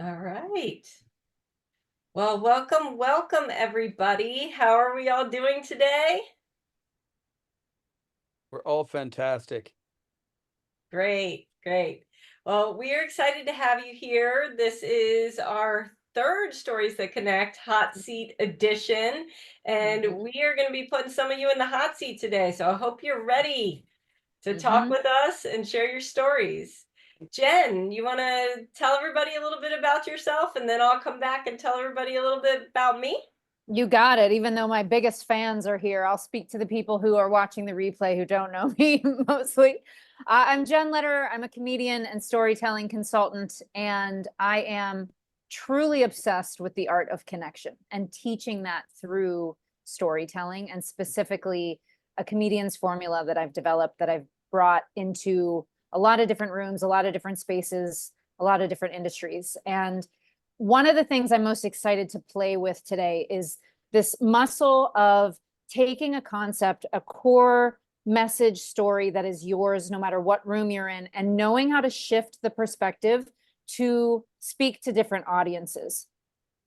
All right. Well, welcome everybody. How are we all doing today? We're all fantastic. Great. Well, we are excited to have you here. This is our third Stories That Connect Hot Seat edition, and Mhm, we are going to be putting some of you in the hot seat today. So I hope you're ready to talk mhm. with us and share your stories. Jen, you want to tell everybody a little bit about yourself, and then I'll come back and tell everybody a little bit about me? You got it. Even though my biggest fans are here, I'll speak to the people who are watching the replay who don't know me mostly. I'm Jen Lederer. I'm a comedian and storytelling consultant, and I am truly obsessed with the art of connection and teaching that through storytelling, and specifically a comedian's formula that I've developed that I've brought into a lot of different rooms, a lot of different spaces, a lot of different industries. And one of the things I'm most excited to play with today is this muscle of taking a concept, a core message story that is yours, no matter what room you're in, and knowing how to shift the perspective to speak to different audiences.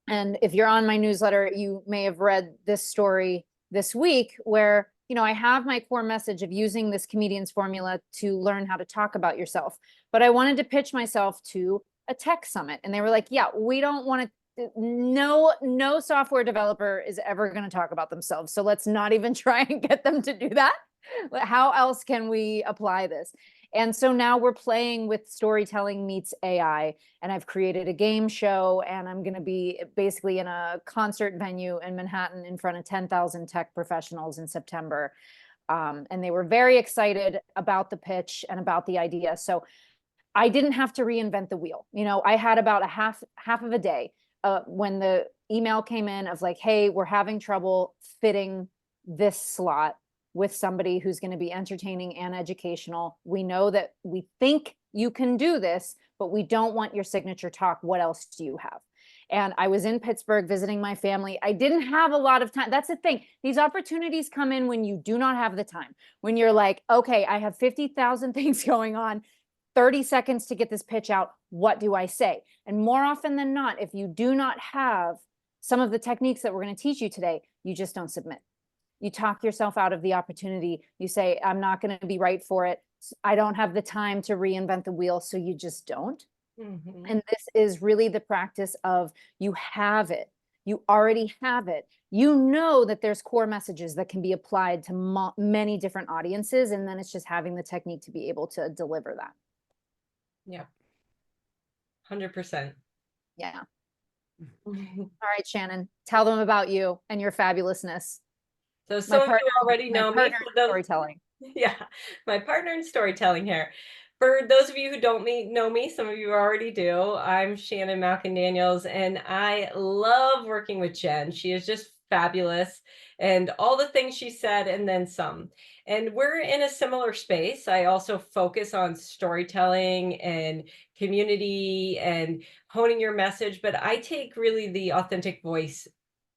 And if you're on my newsletter, you may have read this story this week where, I have my core message of using this comedian's formula to learn how to talk about yourself. But I wanted to pitch myself to a tech summit. And they were like, yeah, we don't want to, no software developer is ever going to talk about themselves. So let's not even try and get them to do that. How else can we apply this? And so now we're playing with storytelling meets AI, and I've created a game show, and I'm going to be basically in a concert venue in Manhattan in front of 10,000 tech professionals in September. And they were very excited about the pitch and about the idea. So I didn't have to reinvent the wheel. I had about a half of a day when the email came in of like, hey, we're having trouble fitting this slot with somebody who's going to be entertaining and educational. We know that we think you can do this, but we don't want your signature talk. What else do you have? And I was in Pittsburgh visiting my family. I didn't have a lot of time. That's the thing. These opportunities come in when you do not have the time, when you're like, okay, I have 50,000 things going on, 30 seconds to get this pitch out. What do I say? And more often than not, if you do not have some of the techniques that we're going to teach you today, you just don't submit. You talk yourself out of the opportunity. You say, I'm not going to be right for it. I don't have the time to reinvent the wheel. So you just don't. Mhm. And this is really the practice of you have it. You already have it. You know that there's core messages that can be applied to many different audiences. And then it's just having the technique to be able to deliver that. Yeah, 100%. Yeah. All right, Shannon, tell them about you and your fabulousness. So My some of you partner, already my know me. partner For in those, storytelling. yeah, my partner in storytelling here. For those of you who don't know me, some of you already do. I'm Shannon Malkin Daniels, and I love working with Jen. She is just fabulous, and all the things she said, and then some. And we're in a similar space. I also focus on storytelling and community and honing your message, but I take really the authentic voice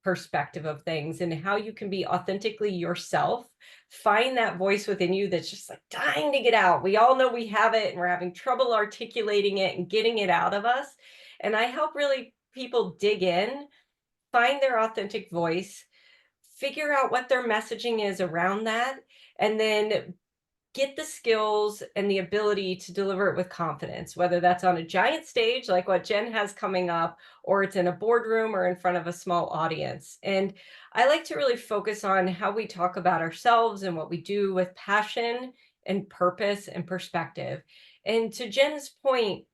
perspective of things and how you can be authentically yourself. Find that voice within you that's just like dying to get out. We all know we have it and we're having trouble articulating it and getting it out of us. And I help really people dig in, find their authentic voice, figure out what their messaging is around that, and then get the skills and the ability to deliver it with confidence, whether that's on a giant stage like what Jen has coming up, or it's in a boardroom or in front of a small audience. And I like to really focus on how we talk about ourselves and what we do with passion and purpose and perspective. And to Jen's point,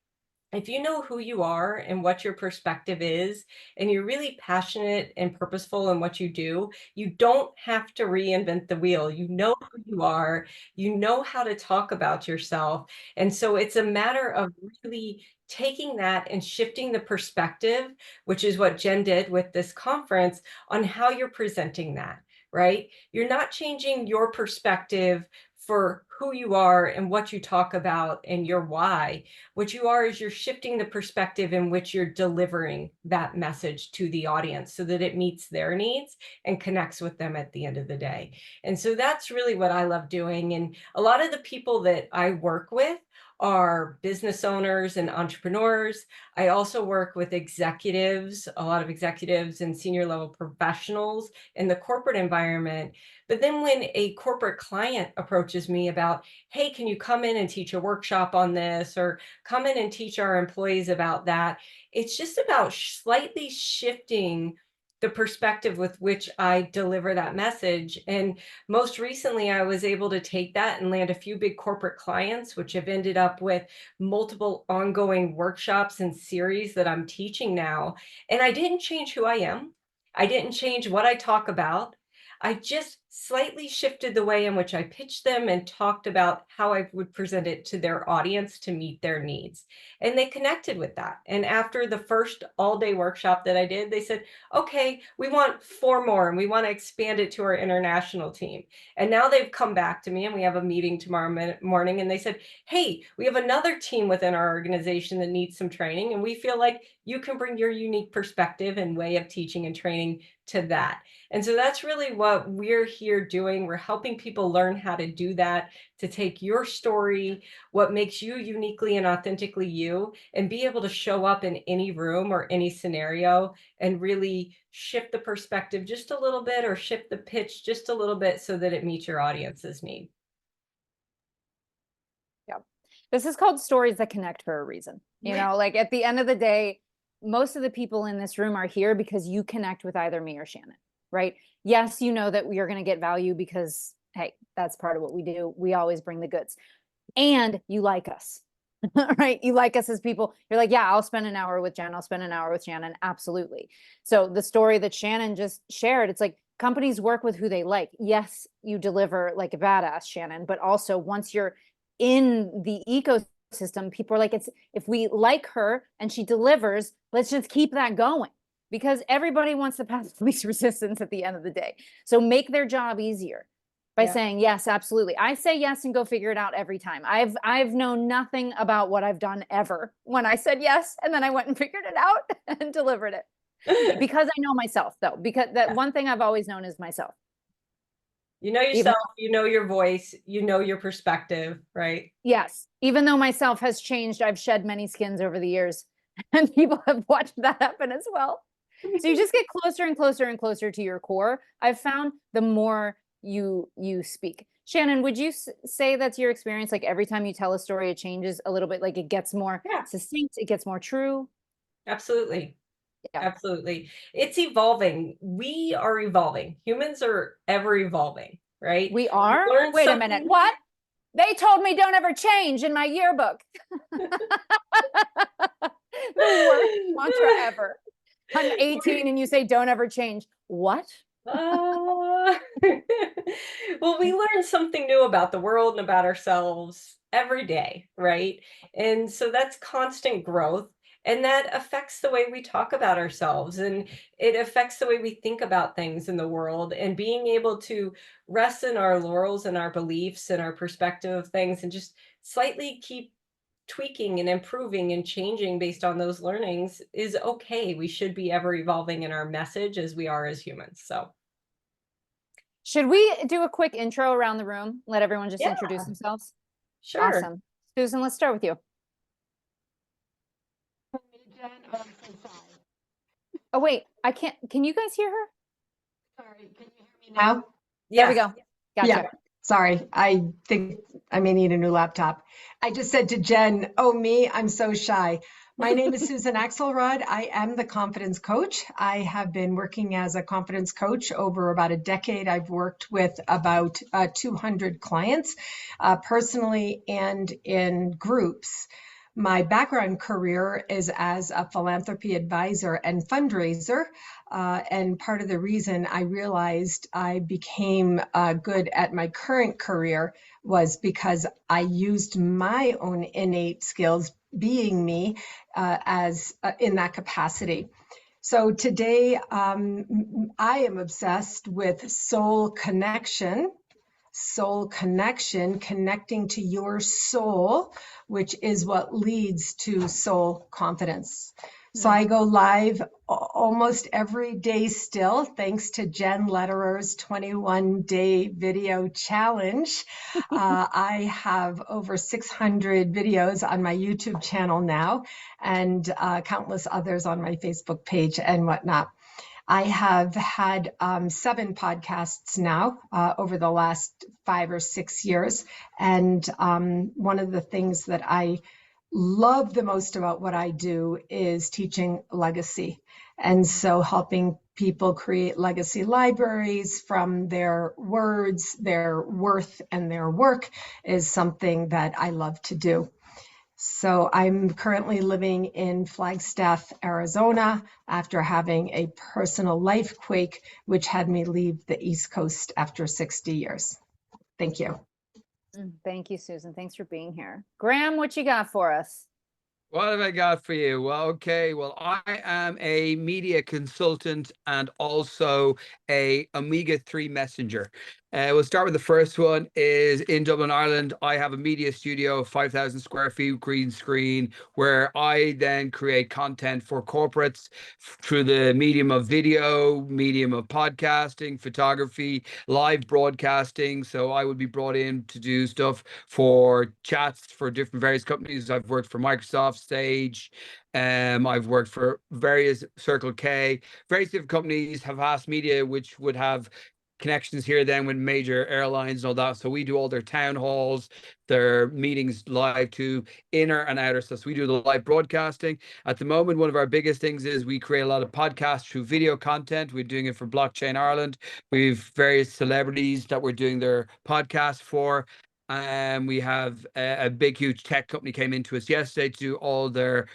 if you know who you are and what your perspective is, and you're really passionate and purposeful in what you do, you don't have to reinvent the wheel. You know who you are, you know how to talk about yourself. And so it's a matter of really taking that and shifting the perspective, which is what Jen did with this conference, on how you're presenting that, right? You're not changing your perspective for who you are and what you talk about and your why. What you are is you're shifting the perspective in which you're delivering that message to the audience so that it meets their needs and connects with them at the end of the day. And so that's really what I love doing. And a lot of the people that I work with are business owners and entrepreneurs. I also work with executives, a lot of executives and senior level professionals in the corporate environment. But then when a corporate client approaches me about, hey, can you come in and teach a workshop on this or come in and teach our employees about that? It's just about slightly shifting the perspective with which I deliver that message. And most recently, I was able to take that and land a few big corporate clients, which have ended up with multiple ongoing workshops and series that I'm teaching now. And I didn't change who I am. I didn't change what I talk about. I just slightly shifted the way in which I pitched them and talked about how I would present it to their audience to meet their needs. And they connected with that. And after the first all day workshop that I did, they said, okay, we want 4 more and we want to expand it to our international team. And now they've come back to me and we have a meeting tomorrow morning and they said, hey, we have another team within our organization that needs some training. And we feel like you can bring your unique perspective and way of teaching and training to that. And so that's really what we're here doing. We're helping people learn how to do that, to take your story, what makes you uniquely and authentically you, and be able to show up in any room or any scenario and really shift the perspective just a little bit or shift the pitch just a little bit so that it meets your audience's need. Yeah. This is called stories that connect for a reason. You know, like at the end of the day, most of the people in this room are here because you connect with either me or Shannon, right? Yes, you know that we are going to get value because, hey, that's part of what we do. We always bring the goods. And you like us, right? You like us as people. You're like, yeah, I'll spend an hour with Jen. I'll spend an hour with Shannon. Absolutely. So the story that Shannon just shared, it's like companies work with who they like. Yes, you deliver like a badass, Shannon, but also once you're in the ecosystem, people are like, it's if we like her and she delivers, let's just keep that going because everybody wants to pass the least resistance at the end of the day. So make their job easier by Yeah. saying yes, absolutely. I say yes and go figure it out every time. I've known nothing about what I've done ever when I said yes and then I went and figured it out and delivered it. Because I know myself though, because that one thing I've always known is myself. You know Even yourself, you know your voice, you know your perspective, right? yes, even though myself has changed, I've shed many skins over the years and people have watched that happen as well. So you just get closer and closer and closer to your core. I've found the more you speak. Shannon, would you say that's your experience? Like every time you tell a story, it changes a little bit, like it gets more Yeah, succinct, it gets more true. absolutely. Yeah, Absolutely. It's evolving. We are evolving. Humans are ever evolving, right? we You are. learn Wait a minute. something. What? They told me don't ever change in my yearbook. The worst mantra ever. I'm 18 and you say don't ever change. What? Ah. Well, we learn something new about the world and about ourselves every day, right? And so that's constant growth. And that affects the way we talk about ourselves and it affects the way we think about things in the world. And being able to rest in our laurels and our beliefs and our perspective of things and just slightly keep tweaking and improving and changing based on those learnings is okay. We should be ever evolving in our message as we are as humans. So, Should we do a quick intro around the room? Let everyone just yeah, introduce themselves. sure. Awesome. Susan, let's start with you. Jen, oh, I'm so sorry. Oh, wait, I can't. Can you guys hear her? Sorry, can you hear me now? There we Yes. go. Yeah, Gotcha. sorry. I think I may need a new laptop. I just said to Jen, oh, me, I'm so shy. My name is Susan Axelrod. I am the confidence coach. I have been working as a confidence coach over about a decade. I've worked with about 200 clients personally and in groups. My background career is as a philanthropy advisor and fundraiser. And part of the reason I realized I became good at my current career was because I used my own innate skills, being me, as in that capacity. So today, I am obsessed with soul connection, connecting to your soul, which is what leads to soul confidence. So I go live almost every day still, thanks to Jen Lederer's 21-day video challenge. I have over 600 videos on my YouTube channel now, and countless others on my Facebook page and whatnot. I have had 7 podcasts now over the last 5 or 6 years. And one of the things that I love the most about what I do is teaching legacy. And so helping people create legacy libraries from their words, their worth, and their work is something that I love to do. So I'm currently living in Flagstaff, Arizona, after having a personal life quake, which had me leave the East Coast after 60 years. Thank you. Thank you, Susan. Thanks for being here. Graham, what you got for us? What have I got for you? Well, okay. Well, I am a media consultant and also a omega-3 messenger. We'll start with the first one is in Dublin, Ireland. I have a media studio of 5,000 square feet, green screen, where I then create content for corporates through the medium of video, medium of podcasting, photography, live broadcasting. So I would be brought in to do stuff for chats for different various companies. I've worked for Microsoft, Sage. I've worked for various Circle K. Various different companies have asked media, which would have connections here then with major airlines and all that. So we do all their town halls, their meetings live to inner and outer stuff. So we do the live broadcasting. At the moment, one of our biggest things is we create a lot of podcasts through video content. We're doing it for Blockchain Ireland. We've various celebrities that we're doing their podcasts for. We have a big, huge tech company came into us yesterday to do all their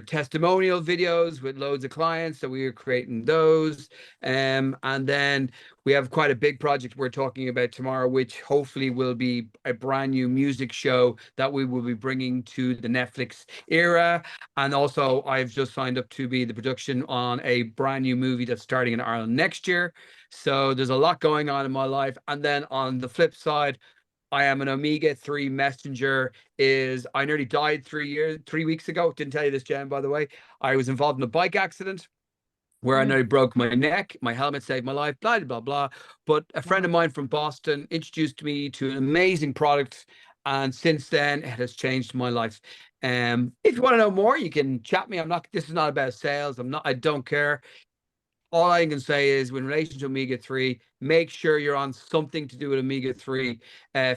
testimonial videos with loads of clients. So we are creating those. And then we have quite a big project we're talking about tomorrow, which hopefully will be a brand new music show that we will be bringing to the Netflix era. And also I've just signed up to be the production on a brand new movie that's starting in Ireland next year. So there's a lot going on in my life. And then on the flip side, I am an omega-3 messenger. I nearly died 3 weeks ago. Didn't tell you this, Jen, by the way. I was involved in a bike accident where I nearly broke my neck. My helmet saved my life, blah, blah, blah. But a friend of mine from Boston introduced me to an amazing product. And since then, it has changed my life. If you want to know more, you can chat me. This is not about sales. I don't care. All I can say is, in relation to omega-3, make sure you're on something to do with omega-3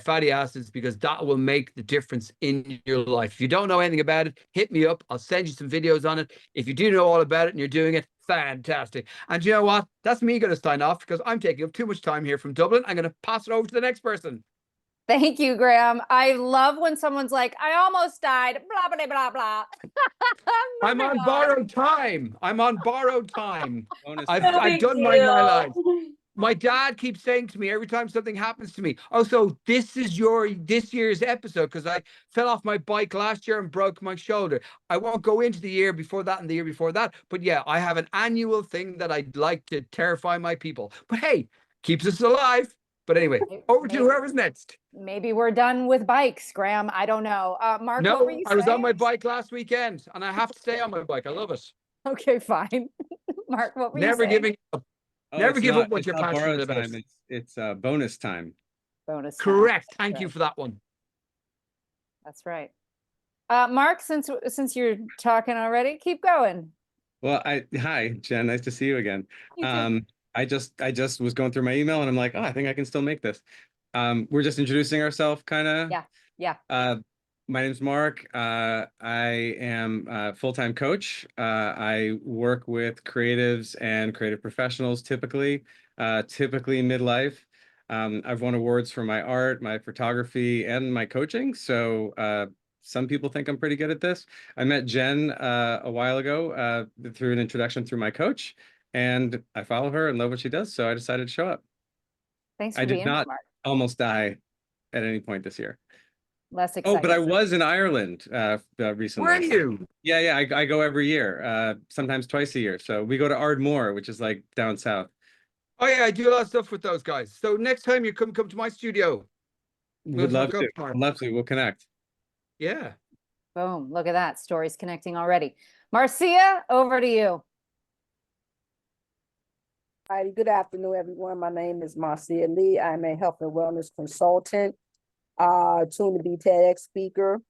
fatty acids, because that will make the difference in your life. If you don't know anything about it, hit me up. I'll send you some videos on it. If you do know all about it and you're doing it, fantastic. And you know what? That's me going to sign off because I'm taking up too much time here from Dublin. I'm going to pass it over to the next person. Thank you, Graham. I love when someone's like, I almost died, blah, blah, blah, blah. I'm on borrowed time. I'm on borrowed time. Bonus I've time. No I've big done my life. deal. My dad keeps saying to me every time something happens to me, oh, so this is this year's episode, because I fell off my bike last year and broke my shoulder. I won't go into the year before that and the year before that. But yeah, I have an annual thing that I'd like to terrify my people. But hey, keeps us alive. But anyway, over to whoever's next. Maybe we're done with bikes, Graham. I don't know. Mark, what were No, you I was saying? on my bike last weekend and I have to stay on my bike. I love it. Okay, fine. Mark, what were Never you saying? giving up. Oh, Never give up what it's you're not passionate borrowed about. time. It's bonus time. Bonus time. Correct. That's Thank right. you for that one. That's right. Mark, since you're talking already, keep going. Well, hi, Jen. Nice to see you again. You too. I just was going through my email and I'm like, oh, I think I can still make this. We're just introducing ourselves, kind of. Yeah. My name's Mark. I am a full-time coach. I work with creatives and creative professionals, typically midlife. I've won awards for my art, my photography, and my coaching. So some people think I'm pretty good at this. I met Jen a while ago through an introduction through my coach, and I follow her and love what she does. So I decided to show up. Thanks for I did being here, not Mark. almost die at any point this year. Less Oh, but I exciting. was in Ireland recently. Where are you? Yeah. I go every year, sometimes twice a year. So we go to Ardmore, which is like down south. Oh yeah, I do a lot of stuff with those guys. So next time you come to my studio. Would love hook up, to. Mark. Love to. We'll connect. Yeah. Boom. Look at that. Stories connecting already. Marcia, over to you. Hi, good afternoon, everyone. My name is Marcia Lee. I'm a health and wellness consultant, soon to be TEDx speaker.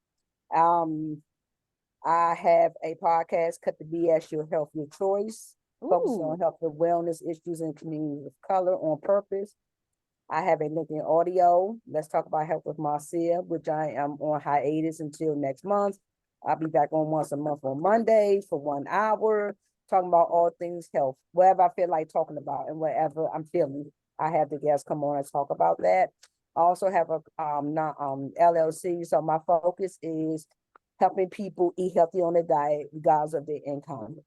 I have a podcast, Cut the BS, Your Health, Your Choice, focusing on health and wellness issues in communities of color on purpose. I have a LinkedIn audio, Let's Talk About Health with Marcia, which I am on hiatus until next month. I'll be back on once a month on Mondays for 1 hour, talking about all things health, whatever I feel like talking about and whatever I'm feeling. I have the guests come on and talk about that. I also have a LLC, so my focus is helping people eat healthy on their diet, regardless of their income.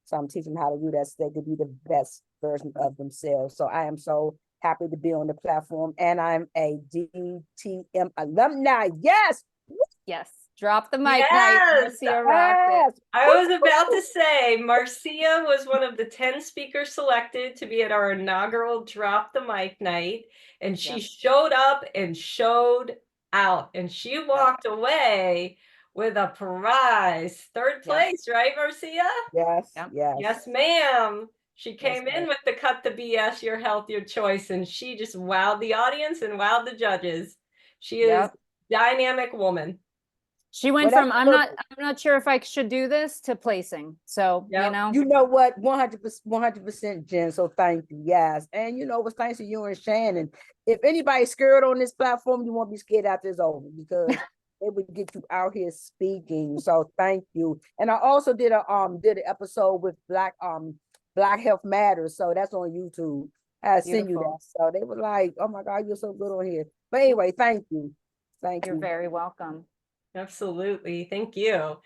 So I'm teaching them how to do that so they can be the best version of themselves. So I am so happy to be on the platform, and I'm a DTM alumni. Yes. Yes. Drop the mic, Yes. Marcia rocked it. I was about to say, Marcia was one of the 10 speakers selected to be at our inaugural Drop the Mic night, and she showed up and showed out, and she walked away with a prize. Third place, right, Marcia? Yes, yes. Yes, ma'am. She came in with the Cut the BS, Your Health, Your Choice, and she just wowed the audience and wowed the judges. She is a dynamic woman. She went from I'm not sure if I should do this to placing. So you know what, 100%, Jen. So thank you. Yes. And you know what's thanks to you and Shannon. If anybody's scared on this platform, you won't be scared after it's over, because it would get you out here speaking. So thank you. And I also did an episode with Black Health Matters. So that's on YouTube. I sent you that. So they were like, oh my God, you're so good on here. But anyway, thank you. Thank you. You're very welcome. Absolutely. Thank you.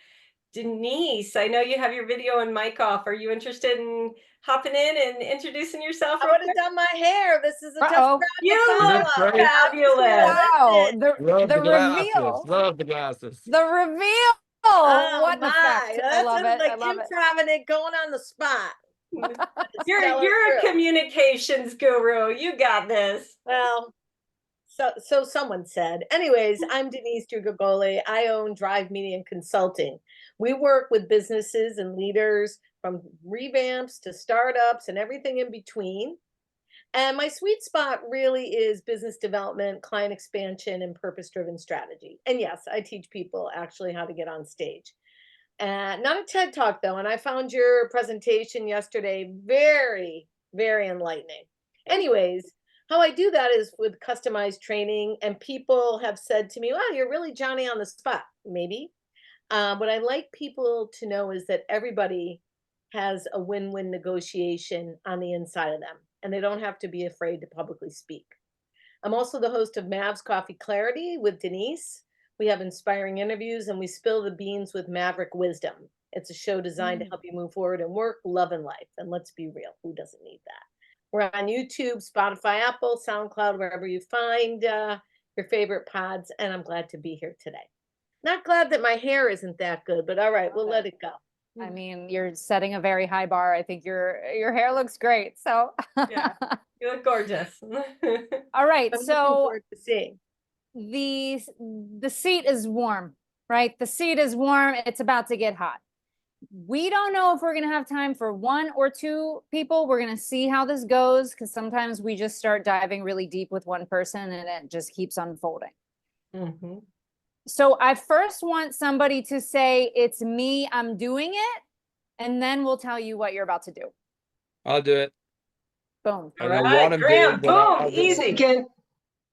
Denise, I know you have your video and mic off. Are you interested in hopping in and introducing yourself? I would have done my hair. This is a tough crowd You to look follow. fabulous. Wow. Love The the glasses. reveal. Love the glasses. The reveal. Oh, what an effect. I love it. Like I love improving it, going on the spot. You're a communications guru. You got this. Well, so someone said. Anyways, I'm Denise Drugagoli. I own Drive Media and Consulting. We work with businesses and leaders from revamps to startups and everything in between. And my sweet spot really is business development, client expansion, and purpose-driven strategy. And yes, I teach people actually how to get on stage. Not a TED Talk, though. And I found your presentation yesterday very, very enlightening. Anyways, how I do that is with customized training. And people have said to me, wow, you're really Johnny on the spot. Maybe. What I like people to know is that everybody has a win-win negotiation on the inside of them, and they don't have to be afraid to publicly speak. I'm also the host of Mavs Coffee Clarity with Denise. We have inspiring interviews, and we spill the beans with Maverick Wisdom. It's a show designed to help you move forward in work, love, and life. And let's be real, who doesn't need that? We're on YouTube, Spotify, Apple, SoundCloud, wherever you find your favorite pods. And I'm glad to be here today. Not glad that my hair isn't that good, but all right, we'll let it go. I mean, you're setting a very high bar. I think your hair looks great. So yeah, you look gorgeous. All right. I'm so looking forward to seeing. The seat is warm, right? The seat is warm. It's about to get hot. We don't know if we're going to have time for 1 or 2 people. We're going to see how this goes, because sometimes we just start diving really deep with one person and it just keeps unfolding. Mm-hmm. So I first want somebody to say, it's me, I'm doing it. And then we'll tell you what you're about to do. I'll do it. Boom. I don't know what I'm Graham, doing, but boom, easy.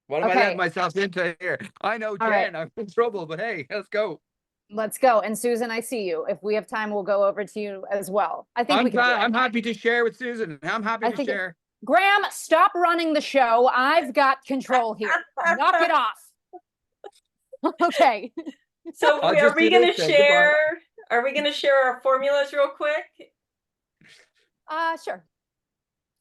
What am I letting myself into here? I know, Jen, I'm in trouble, but hey, let's go. Let's go. And Susan, I see you. If we have time, we'll go over to you as well. I think we can do it. I'm happy to share with Susan. I'm happy to share. Graham, stop running the show. I've got control here. Knock it off. Okay. So are we going to share? Are we going to share our formulas real quick? Sure.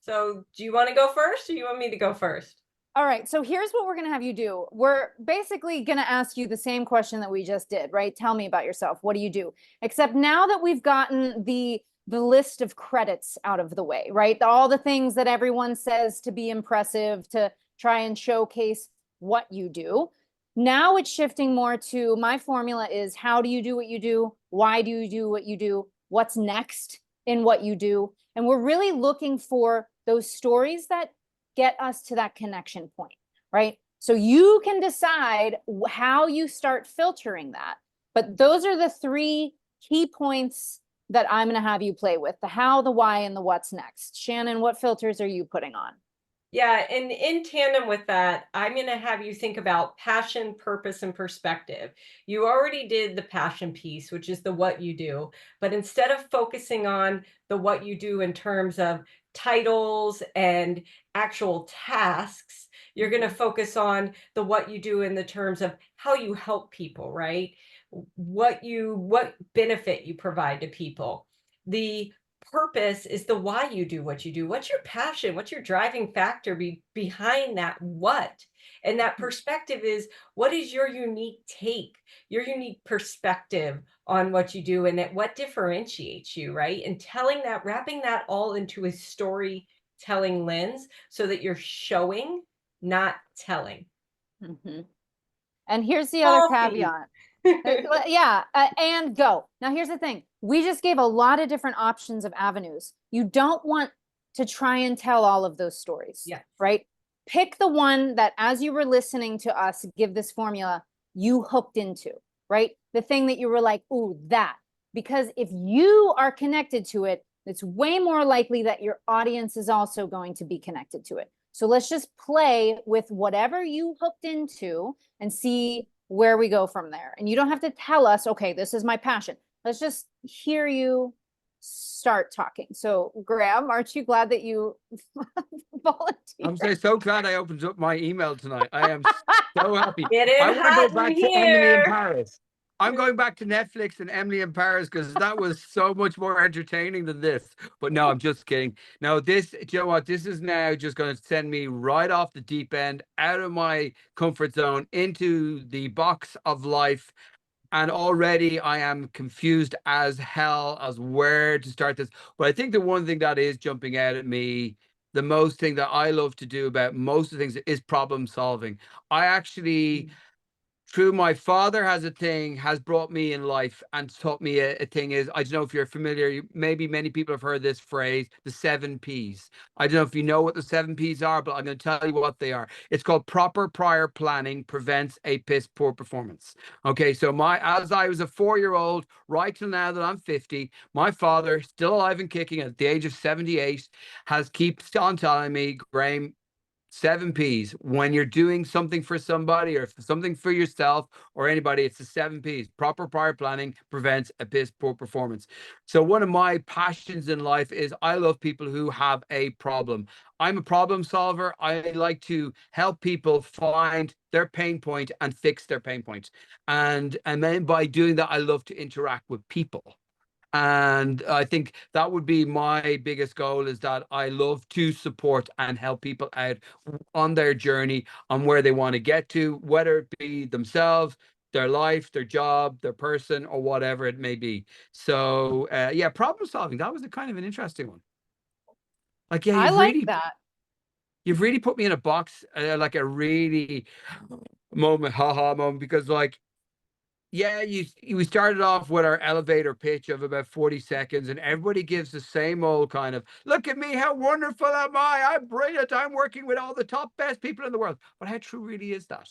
So do you want to go first, or you want me to go first? All right. So here's what we're going to have you do. We're basically going to ask you the same question that we just did, right? Tell me about yourself. What do you do? Except now that we've gotten the list of credits out of the way, right? All the things that everyone says to be impressive, to try and showcase what you do. Now it's shifting more to, my formula is, how do you do what you do? Why do you do what you do? what's next in what you do. And we're really looking for those stories that get us to that connection point, right? So you can decide how you start filtering that. But those are the 3 key points that I'm going to have you play with: the how, the why, and the what's next. Shannon, what filters are you putting on? Yeah, and in tandem with that, I'm going to have you think about passion, purpose, and perspective. You already did the passion piece, which is the what you do, but instead of focusing on the what you do in terms of titles and actual tasks, you're going to focus on the what you do in the terms of how you help people, right? What benefit you provide to people. The purpose is the why you do what you do. What's your passion? What's your driving factor behind that what? And that perspective is, what is your unique take, your unique perspective on what you do, and that what differentiates you, right? And telling that, wrapping that all into a storytelling lens so that you're showing, not telling. Mm-hmm. And here's the other Coffee. caveat. Yeah, and go. Now, here's the thing. We just gave a lot of different options of avenues. You don't want to try and tell all of those stories, Yeah. right? Pick the one that, as you were listening to us give this formula, you hooked into, right? The thing that you were like, ooh, that. Because if you are connected to it, it's way more likely that your audience is also going to be connected to it. So let's just play with whatever you hooked into and see where we go from there. And you don't have to tell us, okay, this is my passion. Let's just hear you start talking. So Graham, aren't you glad that you volunteered? I'm so glad I opened up my email tonight. I am so happy. Get I in want to go hot in back to Emily in here. Paris. I'm going back to Netflix and Emily in Paris because that was so much more entertaining than this. But no, I'm just kidding. No, this, do you know what? This is now just going to send me right off the deep end, out of my comfort zone, into the box of life. And already I am confused as hell as where to start this. But I think the one thing that is jumping out at me, the most thing that I love to do about most of the things, is problem solving. I actually, through my father, has brought me in life and taught me a thing is, I don't know if you're familiar, maybe many people have heard this phrase, the 7 Ps. I don't know if you know what the 7 Ps are, but I'm going to tell you what they are. It's called proper prior planning prevents a piss poor performance. Okay, so as I was a 4-year-old, right till now that I'm 50, my father, still alive and kicking at the age of 78, keeps on telling me, Graham, 7 Ps. When you're doing something for somebody or something for yourself or anybody, it's the 7 Ps. Proper prior planning prevents a piss poor performance. So one of my passions in life is I love people who have a problem. I'm a problem solver. I like to help people find their pain point and fix their pain points. And then by doing that, I love to interact with people. And I think that would be my biggest goal, is that I love to support and help people out on their journey, on where they want to get to, whether it be themselves, their life, their job, their person, or whatever it may be. So yeah, problem solving, that was a kind of an interesting one. Like, yeah, I like that. you've really put me in a box, like a really haha moment, because like, yeah, we started off with our elevator pitch of about 40 seconds, and everybody gives the same old kind of, look at me, how wonderful am I? I'm brilliant. I'm working with all the top best people in the world. But how true really is that?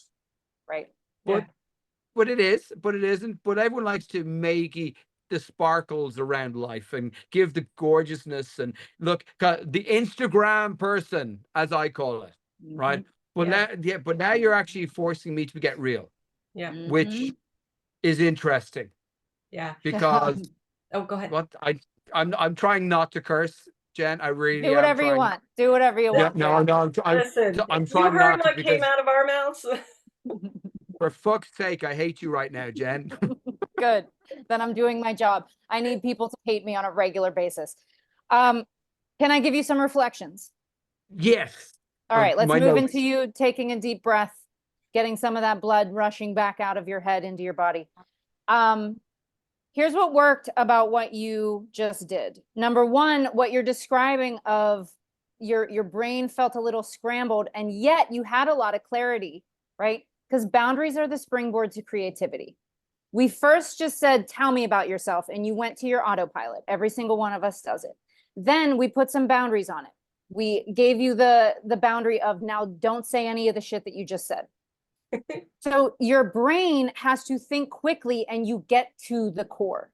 Right. But it is, but it isn't. But everyone likes to make the sparkles around life and give the gorgeousness and look, the Instagram person, as I call it, right? But now you're actually forcing me to get real, Yeah. which is interesting. Yeah. Because Oh, go ahead. what I'm trying not to curse, Jen. I really Do am whatever you trying. want. Do whatever you Yeah, want. no, Listen, I'm you trying heard not to, what came because out of our mouths. for fuck's sake, I hate you right now, Jen. Good. Then I'm doing my job. I need people to hate me on a regular basis. Can I give you some reflections? Yes. All right, let's My move notes. into you taking a deep breath, getting some of that blood rushing back out of your head into your body. Here's what worked about what you just did. Number one, what you're describing of your brain felt a little scrambled, and yet you had a lot of clarity, right? Because boundaries are the springboard to creativity. We first just said, tell me about yourself, and you went to your autopilot. Every single one of us does it. Then we put some boundaries on it. We gave you the boundary of, now don't say any of the shit that you just said. So your brain has to think quickly and you get to the core.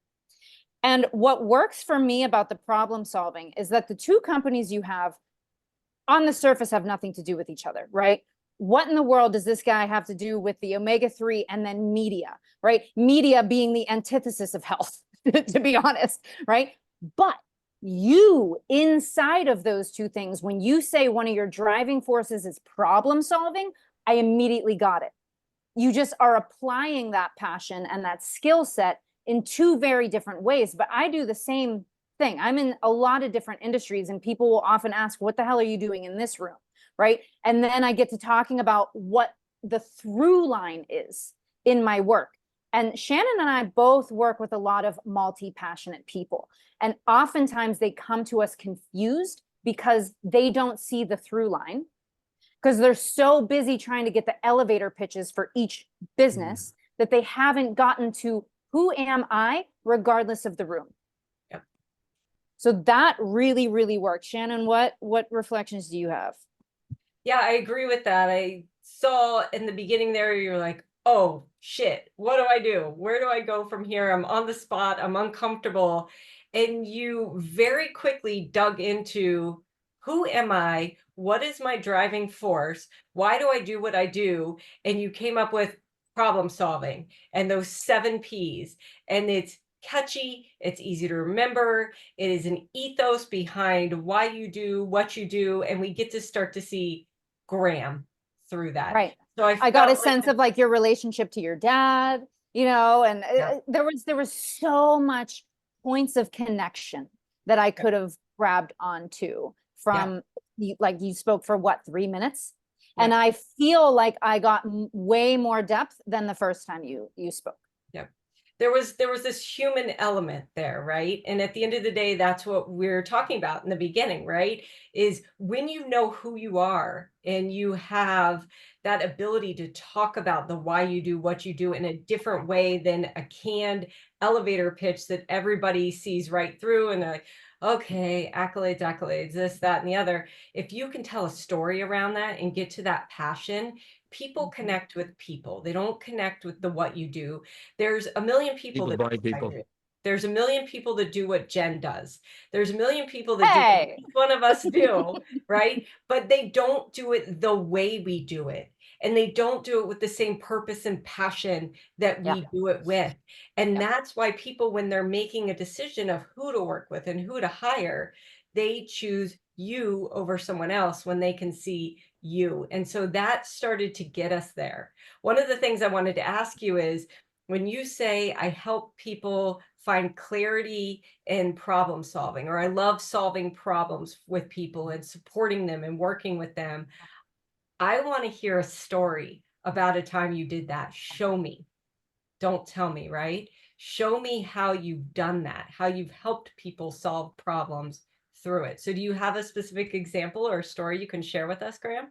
And what works for me about the problem solving is that the two companies you have on the surface have nothing to do with each other, right? What in the world does this guy have to do with the omega-3 and then media, right? Media being the antithesis of health, to be honest, right? But you, inside of those two things, when you say one of your driving forces is problem solving, I immediately got it. You just are applying that passion and that skill set in two very different ways. But I do the same thing. I'm in a lot of different industries, and people will often ask, what the hell are you doing in this room? Right. And then I get to talking about what the through line is in my work. And Shannon and I both work with a lot of multi-passionate people. And oftentimes they come to us confused because they don't see the through line, because they're so busy trying to get the elevator pitches for each business that they haven't gotten to who am I, regardless of the room. Yep. So that really, really works. Shannon, what reflections do you have? Yeah, I agree with that. I saw in the beginning there, you're like, oh shit, what do I do? Where do I go from here? I'm on the spot, I'm uncomfortable. And you very quickly dug into, who am I? What is my driving force? Why do I do what I do? And you came up with problem solving and those 7 Ps. And it's catchy, it's easy to remember. It is an ethos behind why you do what you do. And we get to start to see Graham through that. Right. So I got a felt sense like, of like your relationship to your dad, you know, and Yeah. there was so much points of connection that I could have grabbed onto from like you spoke for what, 3 minutes? And Yeah. I feel like I got way more depth than the first time you spoke. Yeah. There was this human element there, right? And at the end of the day, that's what we're talking about in the beginning, right? Is when you know who you are and you have that ability to talk about the why you do what you do in a different way than a canned elevator pitch that everybody sees right through, and they're like, okay, accolades, this, that, and the other. If you can tell a story around that and get to that passion, people connect with people. They don't connect with the what you do. There's a million people that do By what I people. do. There's a million people that do what Jen does. There's a million people that do what Hey, each one of us do, right? But they don't do it the way we do it. And they don't do it with the same purpose and passion that Yeah. we do it with. And Yeah. that's why people, when they're making a decision of who to work with and who to hire, they choose you over someone else when they can see you. And so that started to get us there. One of the things I wanted to ask you is, when you say I help people find clarity in problem solving, or I love solving problems with people and supporting them and working with them, I want to hear a story about a time you did that. Show me. Don't tell me, right? Show me how you've done that, how you've helped people solve problems through it. So do you have a specific example or a story you can share with us, Graham?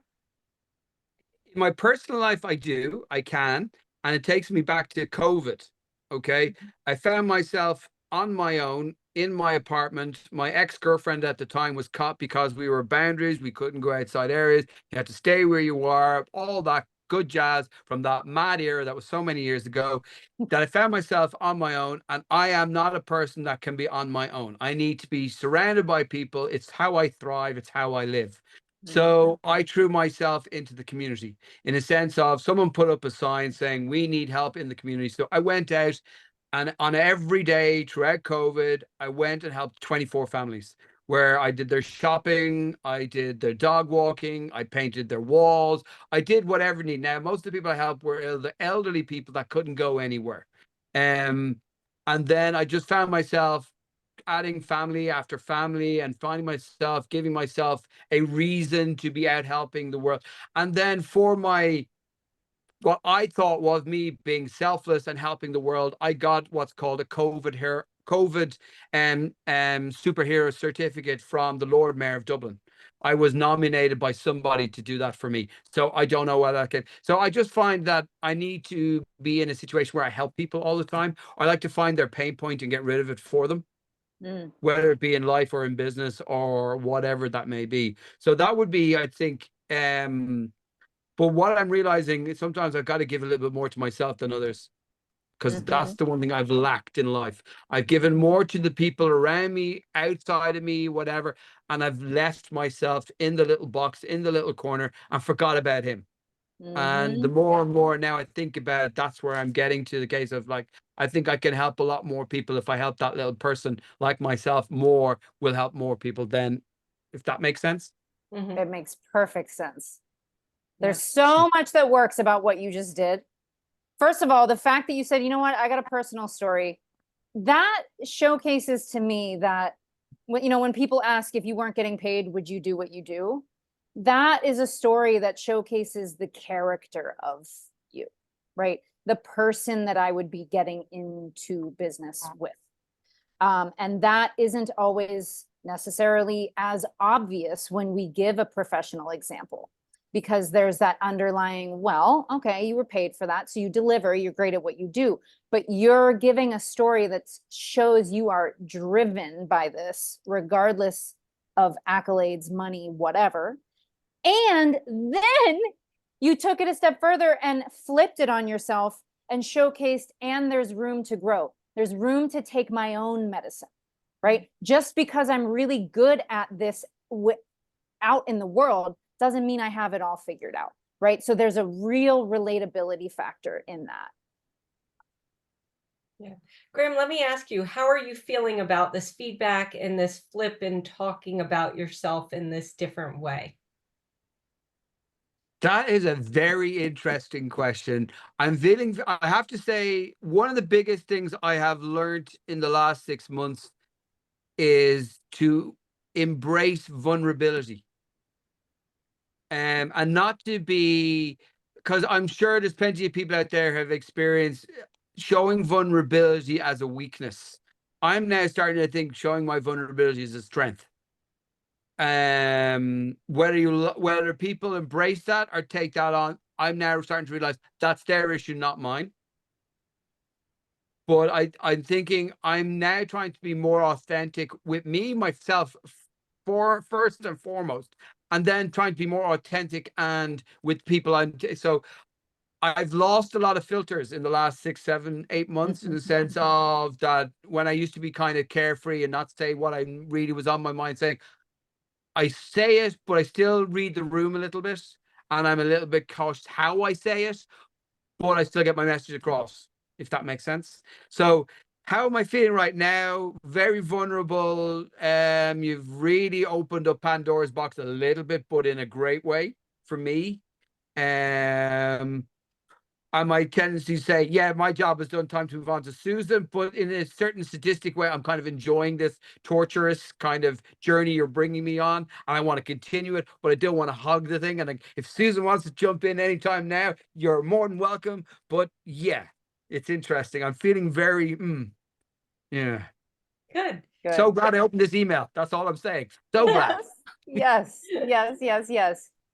In my personal life, I can, and it takes me back to COVID. Okay. I found myself on my own in my apartment. My ex-girlfriend at the time was caught because we were boundaries. We couldn't go outside areas. You had to stay where you were, all that good jazz from that mad era that was so many years ago, that I found myself on my own. And I am not a person that can be on my own. I need to be surrounded by people. It's how I thrive. It's how I live. So I threw myself into the community in a sense of, someone put up a sign saying we need help in the community. So I went out, and on every day throughout COVID, I went and helped 24 families, where I did their shopping, I did their dog walking, I painted their walls, I did whatever needed. Now, most of the people I helped were the elderly people that couldn't go anywhere. And then I just found myself adding family after family and finding myself, giving myself a reason to be out helping the world. And then for my, what I thought was me being selfless and helping the world, I got what's called a COVID superhero certificate from the Lord Mayor of Dublin. I was nominated by somebody to do that for me. So I don't know whether that came. So I just find that I need to be in a situation where I help people all the time. I like to find their pain point and get rid of it for them, whether it be in life or in business or whatever that may be. So that would be, I think, but what I'm realizing is sometimes I've got to give a little bit more to myself than others, because that's the one thing I've lacked in life. I've given more to the people around me, outside of me, whatever, and I've left myself in the little box, in the little corner, and forgot about him. And the more and more now I think about it, that's where I'm getting to the case of like, I think I can help a lot more people if I help that little person like myself more, will help more people then, if that makes sense. It makes perfect sense. Yeah. There's so much that works about what you just did. First of all, the fact that you said, you know what, I got a personal story, that showcases to me that when people ask if you weren't getting paid, would you do what you do? That is a story that showcases the character of you, right? The person that I would be getting into business with. And that isn't always necessarily as obvious when we give a professional example, because there's that underlying, well, okay, you were paid for that, so you deliver, you're great at what you do, but you're giving a story that shows you are driven by this, regardless of accolades, money, whatever. And then you took it a step further and flipped it on yourself and showcased, and there's room to grow. There's room to take my own medicine, right? Just because I'm really good at this out in the world doesn't mean I have it all figured out, right? So there's a real relatability factor in that. Yeah. Graham, let me ask you, how are you feeling about this feedback and this flip and talking about yourself in this different way? That is a very interesting question. I have to say, one of the biggest things I have learned in the last 6 months is to embrace vulnerability. And not to be, because I'm sure there's plenty of people out there who have experienced showing vulnerability as a weakness. I'm now starting to think showing my vulnerability is a strength. Whether people embrace that or take that on, I'm now starting to realize that's their issue, not mine. But I'm thinking I'm now trying to be more authentic with me, myself, for first and foremost, and then trying to be more authentic and with people. So I've lost a lot of filters in the last 6, 7, 8 months, in the sense of that when I used to be kind of carefree and not say what I really was on my mind saying, I say it, but I still read the room a little bit, and I'm a little bit cautious how I say it, but I still get my message across, if that makes sense. So how am I feeling right now? Very vulnerable. You've really opened up Pandora's box a little bit, but in a great way for me. I might tendency to say, yeah, my job is done, time to move on to Susan, but in a certain statistic way, I'm kind of enjoying this torturous kind of journey you're bringing me on, and I want to continue it, but I don't want to hog the thing. And if Susan wants to jump in anytime now, you're more than welcome. But yeah, it's interesting. I'm feeling very, yeah. Good. So glad I opened this email. That's all I'm saying. So glad. Yes.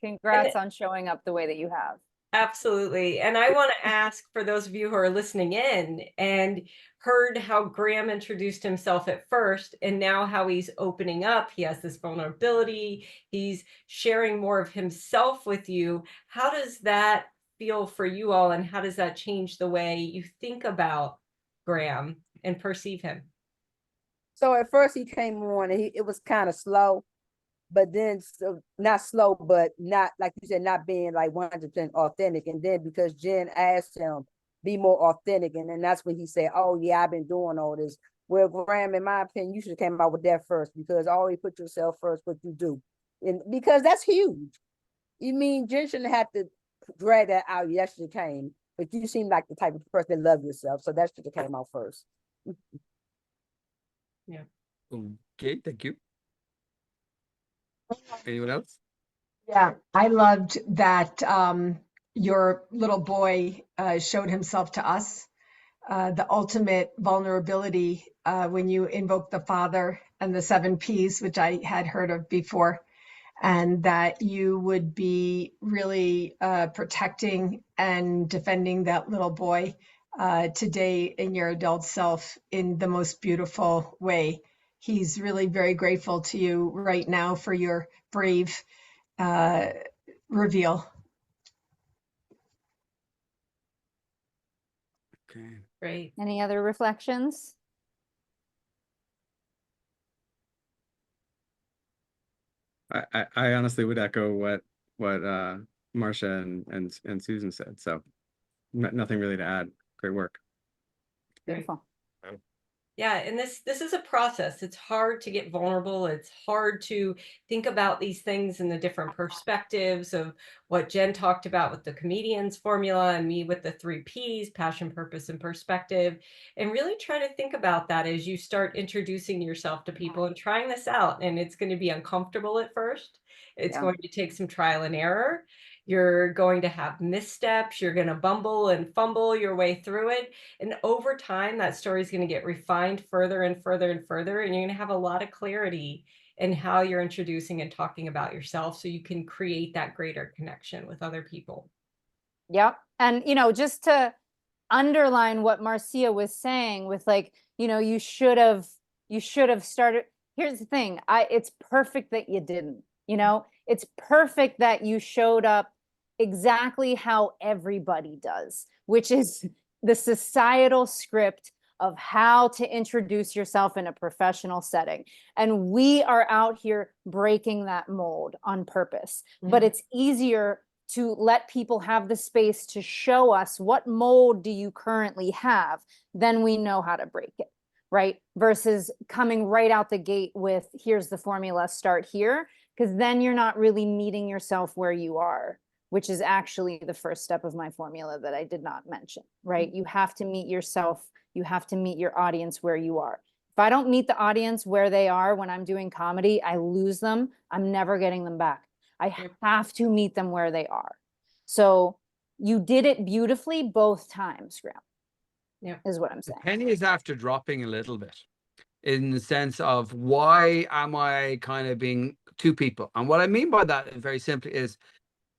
Congrats on showing up the way that you have. Absolutely. And I want to ask, for those of you who are listening in and heard how Graham introduced himself at first, and now how he's opening up, he has this vulnerability, he's sharing more of himself with you. How does that feel for you all? And how does that change the way you think about Graham and perceive him? So at first he came on and it was kind of slow, but then not slow, but not, like you said, not being like 100% authentic. And then because Jen asked him, be more authentic. And then that's when he said, oh yeah, I've been doing all this. Well, Graham, in my opinion, you should have came out with that first, because always put yourself first, what you do. And because that's huge. You mean Jen shouldn't have to drag that out. That should have came. But you seem like the type of person that love yourself. So that should have came out first. Yeah. Okay, thank you. Anyone else? Yeah, I loved that your little boy showed himself to us. The ultimate vulnerability when you invoke the Father and the 7 Ps, which I had heard of before. and that you would be really protecting and defending that little boy today in your adult self in the most beautiful way. He's really very grateful to you right now for your brave reveal. Okay. Great. Any other reflections? I honestly would echo what Marcia and Susan said. So nothing really to add. Great work. Beautiful. Yeah, and this is a process. It's hard to get vulnerable. It's hard to think about these things in the different perspectives of what Jen talked about with the comedian's formula and me with the 3 Ps, passion, purpose, and perspective. And really try to think about that as you start introducing yourself to people and trying this out. And it's going to be uncomfortable at first. It's Yeah. going to take some trial and error. You're going to have missteps. You're going to bumble and fumble your way through it. And over time, that story is going to get refined further and further and further. And you're going to have a lot of clarity in how you're introducing and talking about yourself so you can create that greater connection with other people. Yep. And, just to underline what Marcia was saying with like, you should have started. Here's the thing. It's perfect that you didn't, it's perfect that you showed up exactly how everybody does, which is the societal script of how to introduce yourself in a professional setting. And we are out here breaking that mold on purpose. But it's easier to let people have the space to show us what mold do you currently have, then we know how to break it, right? Versus coming right out the gate with, here's the formula, start here, because then you're not really meeting yourself where you are, which is actually the first step of my formula that I did not mention, right? You have to meet yourself, you have to meet your audience where you are. If I don't meet the audience where they are when I'm doing comedy, I lose them. I'm never getting them back. I have to meet them where they are. So you did it beautifully both times, Graham. Yeah, is what I'm saying. Penny is after dropping a little bit in the sense of why am I kind of being two people? And what I mean by that very simply is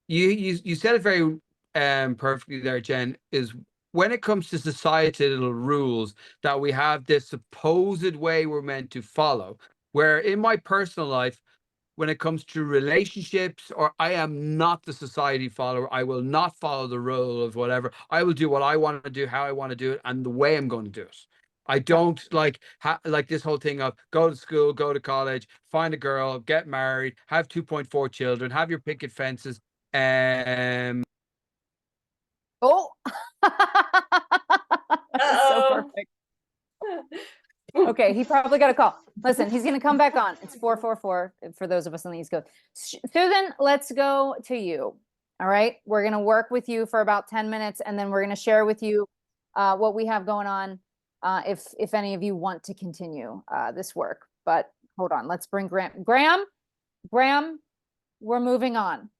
you said it very perfectly there, Jen, is when it comes to societal rules that we have this supposed way we're meant to follow, where in my personal life, when it comes to relationships, or I am not the society follower. I will not follow the rule of whatever. I will do what I want to do, how I want to do it, and the way I'm going to do it. I don't like this whole thing of go to school, go to college, find a girl, get married, have 2.4 children, have your picket fences. Oh, so perfect. Okay, he probably got a call. Listen, he's going to come back on. It's 444 for those of us on the East Coast. Susan, let's go to you. All right, we're going to work with you for about 10 minutes, and then we're going to share with you what we have going on if any of you want to continue this work. But hold on, let's bring Graham. Graham, we're moving on.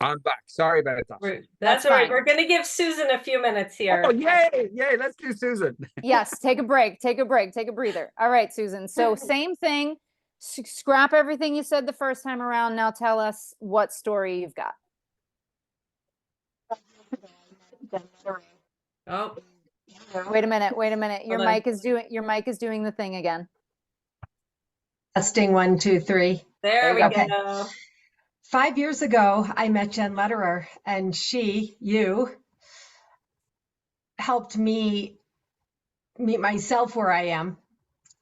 I'm back. Sorry about that. That's all right. fine. We're going to give Susan a few minutes here. Oh, yay. Let's do Susan. Yes, take a break, take a breather. All right, Susan. So same thing, scrap everything you said the first time around. Now tell us what story you've got. Oh, Wait a minute. Your Hold on. mic is doing the thing again. Testing 1, 2, 3. there we Okay. go. 5 years ago, I met Jen Lederer, and you helped me meet myself where I am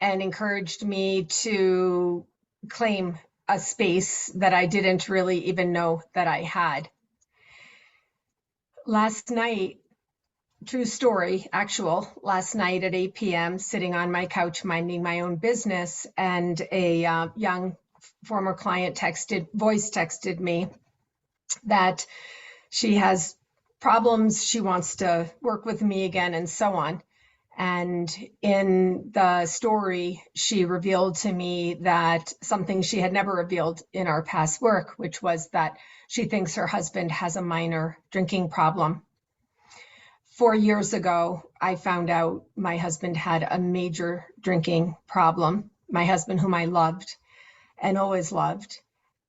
and encouraged me to claim a space that I didn't really even know that I had. Last night, true story, last night at 8 p.m., sitting on my couch minding my own business, and a young former client voice texted me that she has problems, she wants to work with me again, and so on. And in the story, she revealed to me that something she had never revealed in our past work, which was that she thinks her husband has a minor drinking problem. 4 years ago, I found out my husband had a major drinking problem. My husband, whom I loved and always loved.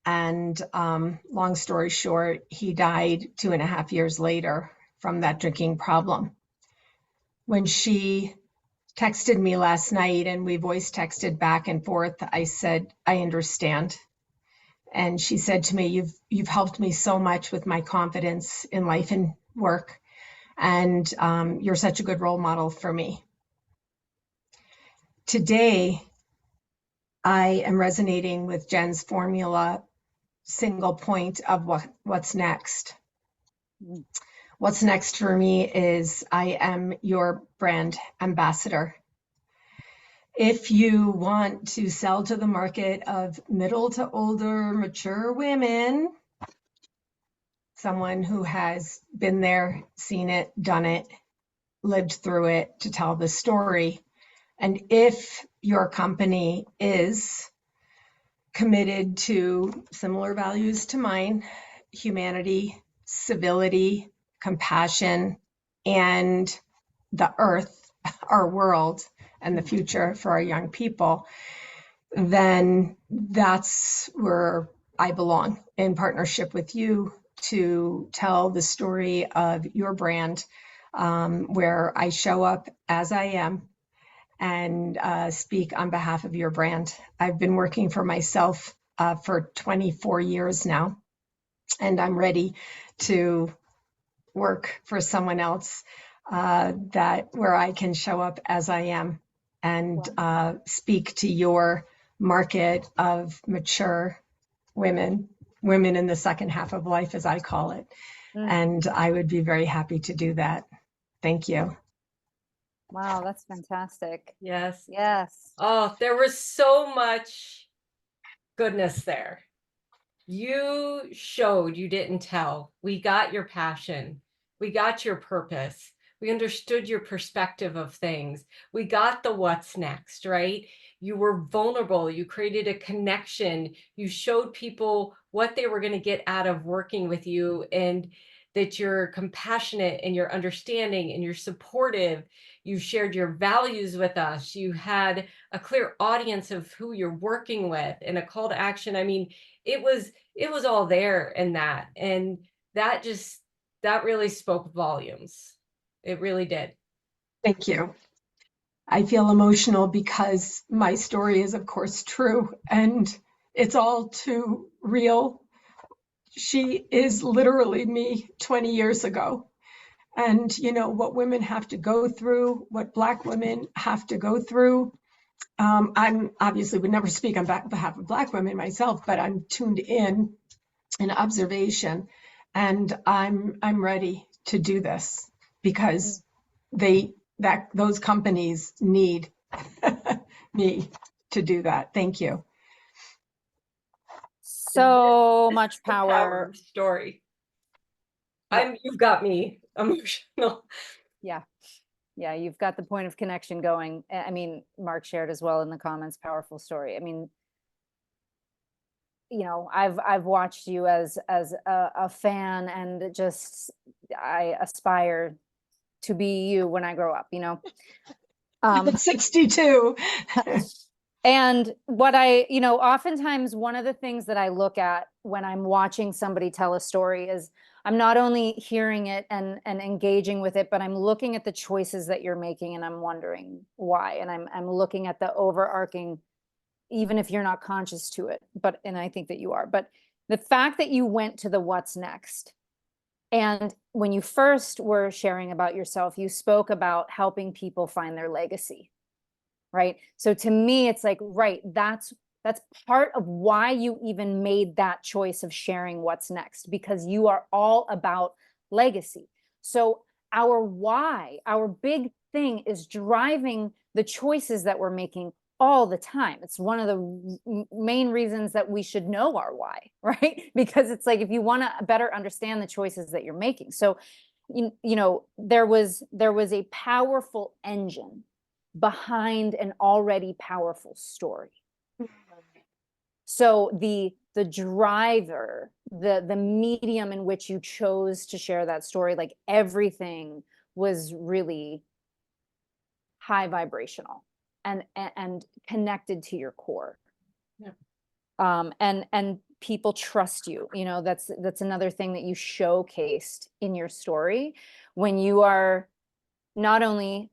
And long story short, he died 2.5 years later from that drinking problem. When she texted me last night and we voice texted back and forth, I said, I understand. And she said to me, you've helped me so much with my confidence in life and work. And you're such a good role model for me. Today, I am resonating with Jen's formula, single point of what's next. What's next for me is I am your brand ambassador. If you want to sell to the market of middle to older, mature women, someone who has been there, seen it, done it, lived through it to tell the story, and if your company is committed to similar values to mine, humanity, civility, compassion, and the earth, our world, and the future for our young people, then that's where I belong, in partnership with you to tell the story of your brand, where I show up as I am and speak on behalf of your brand. I've been working for myself for 24 years now, and I'm ready to work for someone else where I can show up as I am and speak to your market of mature women in the second half of life, as I call it. And I would be very happy to do that. Thank you. Wow, that's fantastic. Yes. Yes. Oh, there was so much goodness there. You showed, you didn't tell. We got your passion. We got your purpose. We understood your perspective of things. We got the what's next, right? You were vulnerable. You created a connection. You showed people what they were going to get out of working with you, and that you're compassionate and you're understanding and you're supportive. You shared your values with us. You had a clear audience of who you're working with and a call to action. I mean, it was all there in that. And that really spoke volumes. It really did. Thank you. I feel emotional because my story is, of course, true, and it's all too real. She is literally me 20 years ago. And you know what women have to go through, what Black women have to go through. I'm obviously would never speak on behalf of Black women myself, but I'm tuned in observation, and I'm ready to do this because those companies need me to do that. Thank you. So much The power power. of story. Yeah. You've got me emotional. Yeah. Yeah, you've got the point of connection going. I mean, Mark shared as well in the comments, powerful story. I mean, you know, I've watched you as a fan, and just I aspire to be you when I grow up, you know. I'm 62. And what I, you know, oftentimes one of the things that I look at when I'm watching somebody tell a story is I'm not only hearing it and engaging with it, but I'm looking at the choices that you're making, and I'm wondering why. And I'm looking at the overarching, even if you're not conscious to it, and I think that you are. But the fact that you went to the what's next, and when you first were sharing about yourself, you spoke about helping people find their legacy. Right. So to me, it's like, right, that's part of why you even made that choice of sharing what's next, because you are all about legacy. So our why, our big thing is driving the choices that we're making all the time. It's one of the main reasons that we should know our why, right? Because it's like, if you want to better understand the choices that you're making. So, you know, there was a powerful engine behind an already powerful story. So the driver, the medium in which you chose to share that story, like everything was really high vibrational and connected to your core. Yeah. And people trust you. You know, that's another thing that you showcased in your story, when you are not only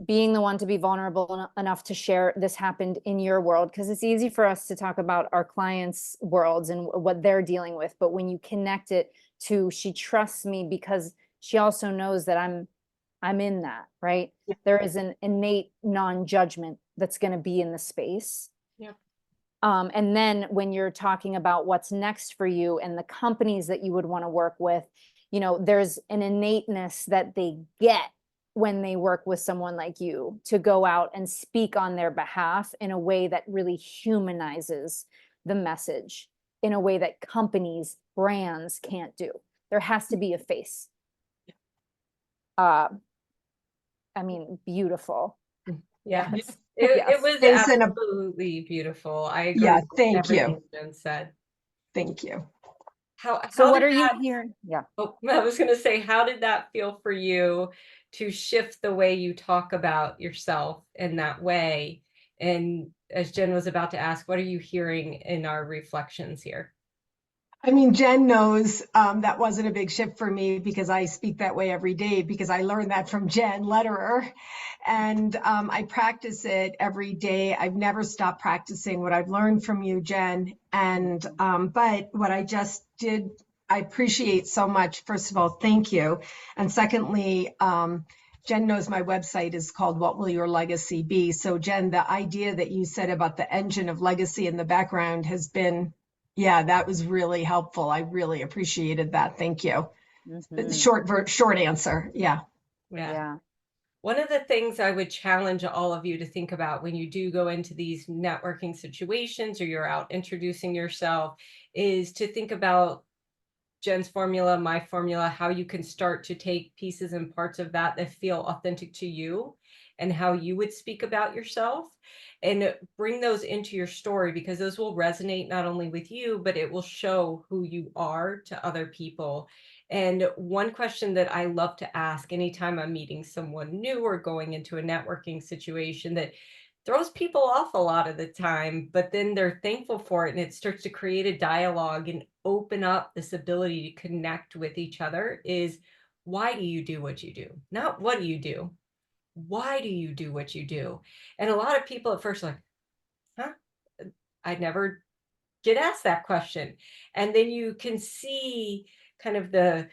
being the one to be vulnerable enough to share this happened in your world, because it's easy for us to talk about our clients' worlds and what they're dealing with, but when you connect it to, she trusts me because she also knows that I'm in that, right? There is an innate non-judgment that's going to be in the space. Yeah. And then when you're talking about what's next for you and the companies that you would want to work with, you know, there's an innateness that they get when they work with someone like you to go out and speak on their behalf in a way that really humanizes the message, in a way that companies, brands can't do. There has to be a face. I mean, beautiful. Yeah. Yes. It Yes. was Face and a, absolutely beautiful. I agree yeah, with thank you. everything Jen said. Thank you. So How what did are you that, hearing? Yeah. oh, I was going to say, how did that feel for you to shift the way you talk about yourself in that way? And as Jen was about to ask, what are you hearing in our reflections here? I mean, Jen knows that wasn't a big shift for me because I speak that way every day because I learned that from Jen, letterer. And I practice it every day. I've never stopped practicing what I've learned from you, Jen. And but what I just did, I appreciate so much. First of all, thank you. And secondly, Jen knows my website is called What Will Your Legacy Be? So Jen, the idea that you said about the engine of legacy in the background has been, yeah, that was really helpful. I really appreciated that. Thank you. Short answer. Yeah. Yeah. One of the things I would challenge all of you to think about when you do go into these networking situations or you're out introducing yourself is to think about Jen's formula, my formula, how you can start to take pieces and parts of that that feel authentic to you and how you would speak about yourself and bring those into your story, because those will resonate not only with you, but it will show who you are to other people. And one question that I love to ask anytime I'm meeting someone new or going into a networking situation that throws people off a lot of the time, but then they're thankful for it and it starts to create a dialogue and open up this ability to connect with each other is, why do you do what you do? Not what do you do? Why do you do what you do? And a lot of people at first are like, huh? I'd never get asked that question. And then you can see kind of the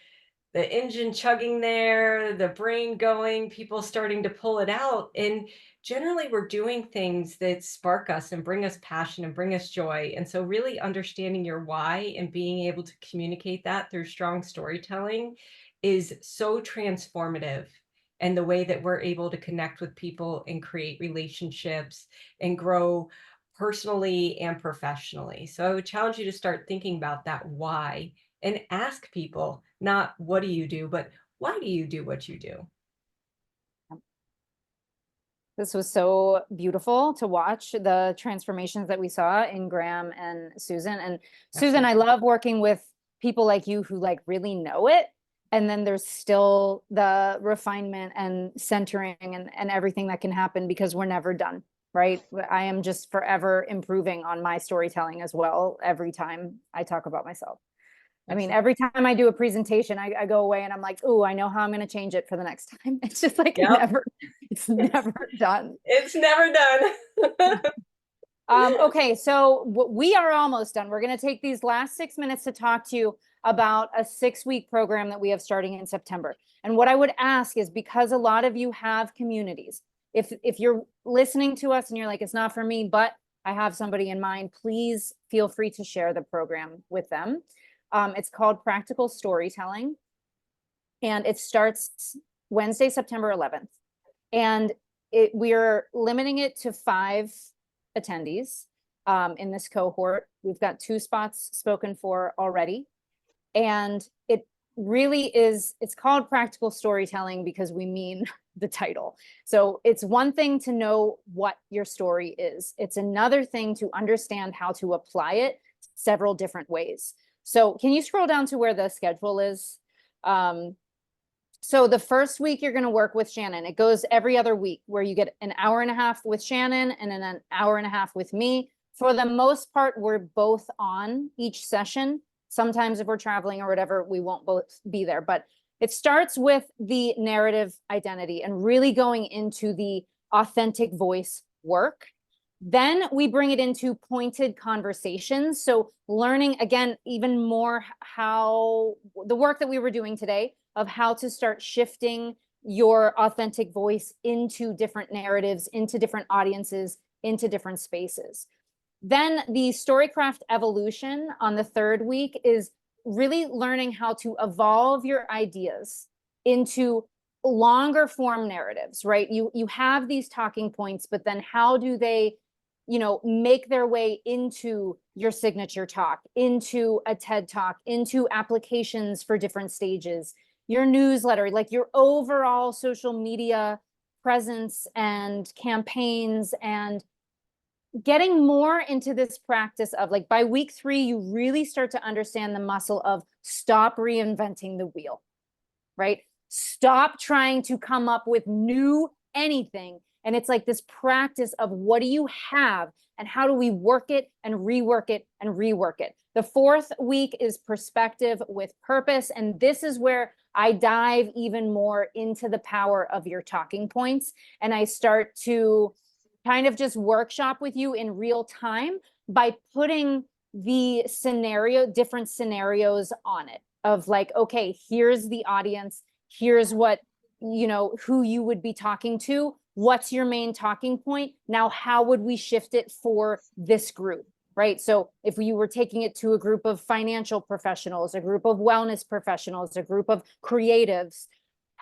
engine chugging there, the brain going, people starting to pull it out. And generally we're doing things that spark us and bring us passion and bring us joy. And so really understanding your why and being able to communicate that through strong storytelling is so transformative. And the way that we're able to connect with people and create relationships and grow personally and professionally. So I would challenge you to start thinking about that why and ask people, not what do you do, but why do you do what you do? This was so beautiful to watch, the transformations that we saw in Graham and Susan. And Susan, I love working with people like you who like really know it. And then there's still the refinement and centering and everything that can happen because we're never done, right? I am just forever improving on my storytelling as well every time I talk about myself. I mean, every time I do a presentation, I go away and I'm like, oh, I know how I'm going to change it for the next time. It's just like it's never done. It's never done. Okay, so we are almost done. We're going to take these last 6 minutes to talk to you about a 6-week program that we have starting in September. And what I would ask is, because a lot of you have communities, if you're listening to us and you're like, it's not for me, but I have somebody in mind, please feel free to share the program with them. It's called Practical Storytelling, and it starts Wednesday, September 11th. And we're limiting it to 5 attendees in this cohort. We've got 2 spots spoken for already. And it really is, it's called Practical Storytelling because we mean the title. So it's one thing to know what your story is. It's another thing to understand how to apply it several different ways. So can you scroll down to where the schedule is? So the first week you're going to work with Shannon. It goes every other week where you get an hour and a half with Shannon and then an hour and a half with me For the most part, we're both on each session. Sometimes if we're traveling or whatever, we won't both be there, but it starts with the narrative identity and really going into the authentic voice work. Then we bring it into pointed conversations. So learning, again, even more how the work that we were doing today of how to start shifting your authentic voice into different narratives, into different audiences, into different spaces. Then the Storycraft evolution on the third week is really learning how to evolve your ideas into longer form narratives, right? You have these talking points, but then how do they, make their way into your signature talk, into a TED talk, into applications for different stages, your newsletter, like your overall social media presence and campaigns, and getting more into this practice of, like, by week 3, you really start to understand the muscle of stop reinventing the wheel, right? Stop trying to come up with new anything. And it's like this practice of what do you have and how do we work it and rework it and rework it. The 4th week is perspective with purpose. And this is where I dive even more into the power of your talking points. And I start to kind of just workshop with you in real time by putting the different scenarios on it of, like, okay, here's the audience, here's what, who you would be talking to, what's your main talking point, now how would we shift it for this group, right? So if you were taking it to a group of financial professionals, a group of wellness professionals, a group of creatives,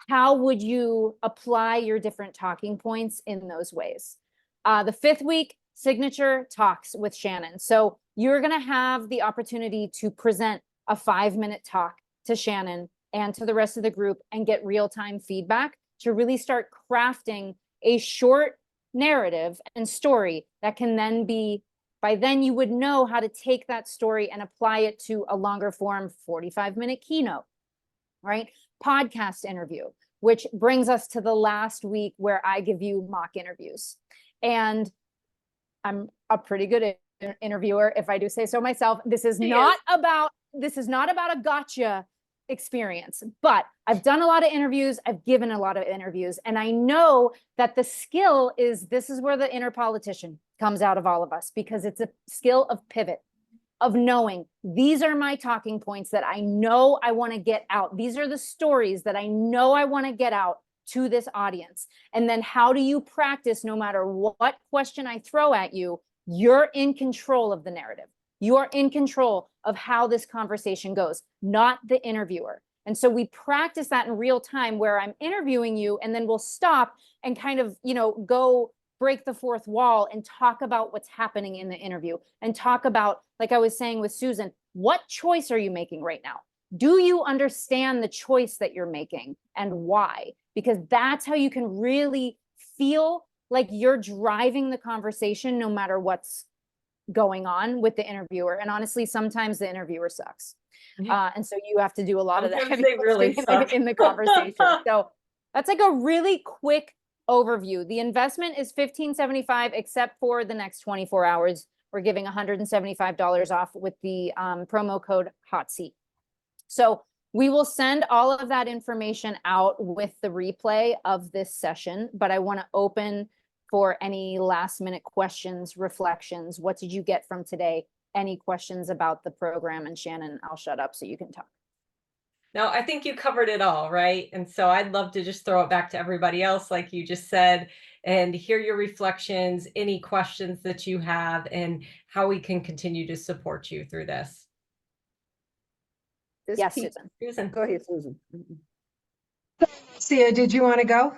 how would you apply your different talking points in those ways? The 5th week, signature talks with Shannon. So you're going to have the opportunity to present a 5-minute talk to Shannon and to the rest of the group and get real-time feedback to really start crafting a short narrative and story that can then be, by then you would know how to take that story and apply it to a longer form 45-minute keynote, right? Podcast interview, which brings us to the last week where I give you mock interviews. And I'm a pretty good interviewer, if I do say so myself. This is not about a gotcha experience, but I've done a lot of interviews. I've given a lot of interviews, and I know that the skill is, this is where the inner politician comes out of all of us, because it's a skill of pivot, of knowing these are my talking points that I know I want to get out. These are the stories that I know I want to get out to this audience. And then how do you practice, no matter what question I throw at you, you're in control of the narrative. You are in control of how this conversation goes, not the interviewer. And so we practice that in real time, where I'm interviewing you and then we'll stop and kind of, go break the fourth wall and talk about what's happening in the interview, and talk about, like I was saying with Susan, what choice are you making right now? Do you understand the choice that you're making and why? Because that's how you can really feel like you're driving the conversation no matter what's going on with the interviewer. And honestly, sometimes the interviewer sucks. And so you have to do a lot of that They really suck. in the conversation. So that's like a really quick overview. The investment is $15.75, except for the next 24 hours. We're giving $175 off with the promo code HOTSEAT. So we will send all of that information out with the replay of this session, but I want to open for any last minute questions, reflections. What did you get from today? Any questions about the program? And Shannon, I'll shut up so you can talk. No, I think you covered it all, right? And so I'd love to just throw it back to everybody else, like you just said, and hear your reflections, any questions that you have, and how we can continue to support you through this. Yes, Susan. Susan. Go ahead, Susan. Sia, did you want to go?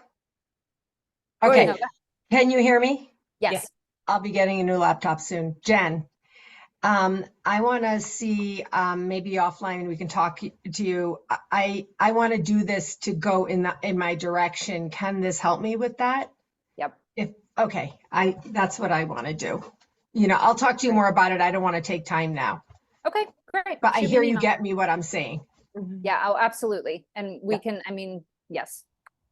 Okay. No, Can you hear me? yes. Yeah. I'll be getting a new laptop soon. Jen, I want to see, maybe offline we can talk to you. I want to do this to go in my direction. Can this help me with that? Yep. Okay, that's what I want to do. I'll talk to you more about it. I don't want to take time now. Okay, great. But I Shoot me hear an you email. get me what I'm saying. Yeah, oh, absolutely. And we Yeah. can, yes,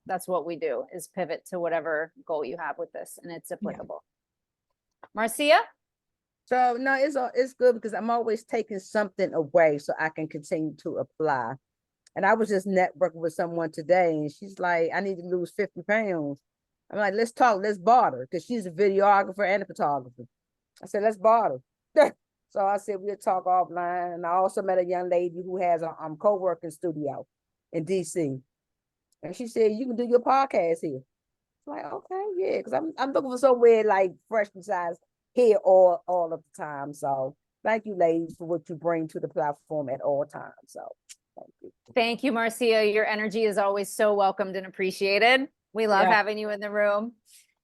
that's what we do, is pivot to whatever goal you have with this, and it's applicable. Marcia? So no, it's good because I'm always taking something away so I can continue to apply. And I was just networking with someone today, and she's like, I need to lose 50 pounds. I'm like, let's talk, let's barter, because she's a videographer and a photographer. I said, let's barter. So I said, we'll talk offline. And I also met a young lady who has a co-working studio in DC. And she said, you can do your podcast here. I'm like, okay, yeah, because I'm looking for somewhere like fresh besides here all of the time. So thank you, ladies, for what you bring to the platform at all times. So thank you. Thank you, Marcia. Your energy is always so welcomed and appreciated. We love Yeah. having you in the room.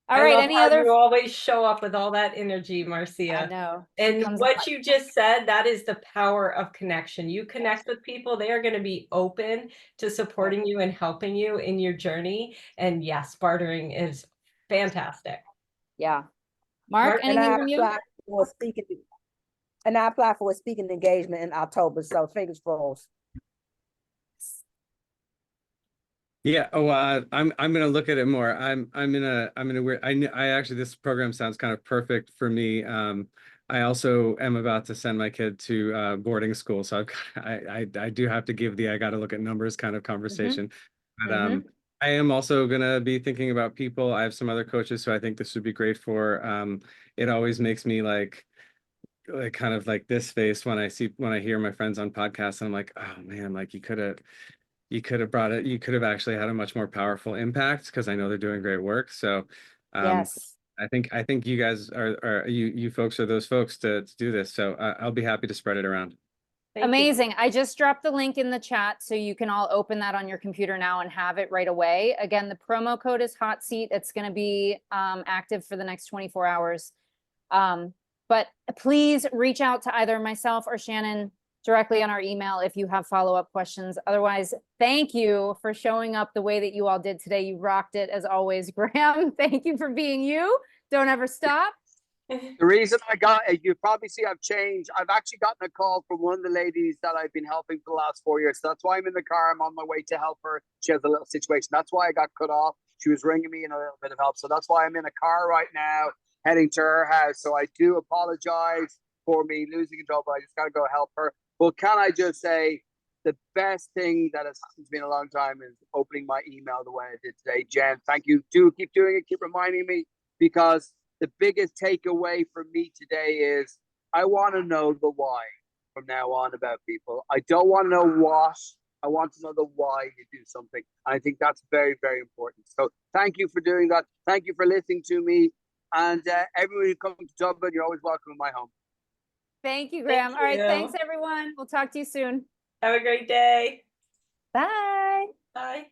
All I right, love any how other? you always show up with all that energy, I Marcia. know. She And comes what alive. you just said, that is the power of connection. You connect with people, they are going to be open to supporting you and helping you in your journey. And yes, bartering is fantastic. Yeah. Mark, Mark, And anything I from you? applied for speaking, and I applied for a speaking engagement in October. So fingers crossed. Yeah. Oh, I'm gonna look at it more. I'm in a weird. I actually, this program sounds kind of perfect for me. I also am about to send my kid to boarding school, so I do have to give the I got to look at numbers kind of conversation. But I am also gonna be thinking about people. I have some other coaches who I think this would be great for. It always makes me like kind of like this face when I hear my friends on podcasts, and I'm like, oh man, like you could have brought it, you could have actually had a much more powerful impact, because I know they're doing great work. So Yes. I think you guys are you folks are those folks to do this. So I'll be happy to spread it around. thank you. Amazing. I just dropped the link in the chat so you can all open that on your computer now and have it right away. Again, the promo code is hot seat. It's going to be active for the next 24 hours. But please reach out to either myself or Shannon directly on our email if you have follow-up questions. Otherwise, thank you for showing up the way that you all did today. You rocked it as always, Graham. Thank you for being you. Don't ever stop. The reason I got it, you probably see I've changed. I've actually gotten a call from one of the ladies that I've been helping for the last 4 years. So that's why I'm in the car. I'm on my way to help her. She has a little situation. That's why I got cut off. She was ringing me in a little bit of help. So that's why I'm in a car right now, heading to her house. So I do apologize for me losing control, but I just got to go help her. But can I just say, the best thing that has happened to me in a long time is opening my email the way I did today. Jen, thank you. Do keep doing it. Keep reminding me, because the biggest takeaway for me today is I want to know the why from now on about people. I don't want to know what. I want to know the why you do something. I think that's very, very important. So thank you for doing that. Thank you for listening to me. And everyone who comes to Dublin, you're always welcome in my home. Thank you, Graham. Thank All right. you. Thanks, everyone. We'll talk to you soon. Have a great day. Bye. Bye.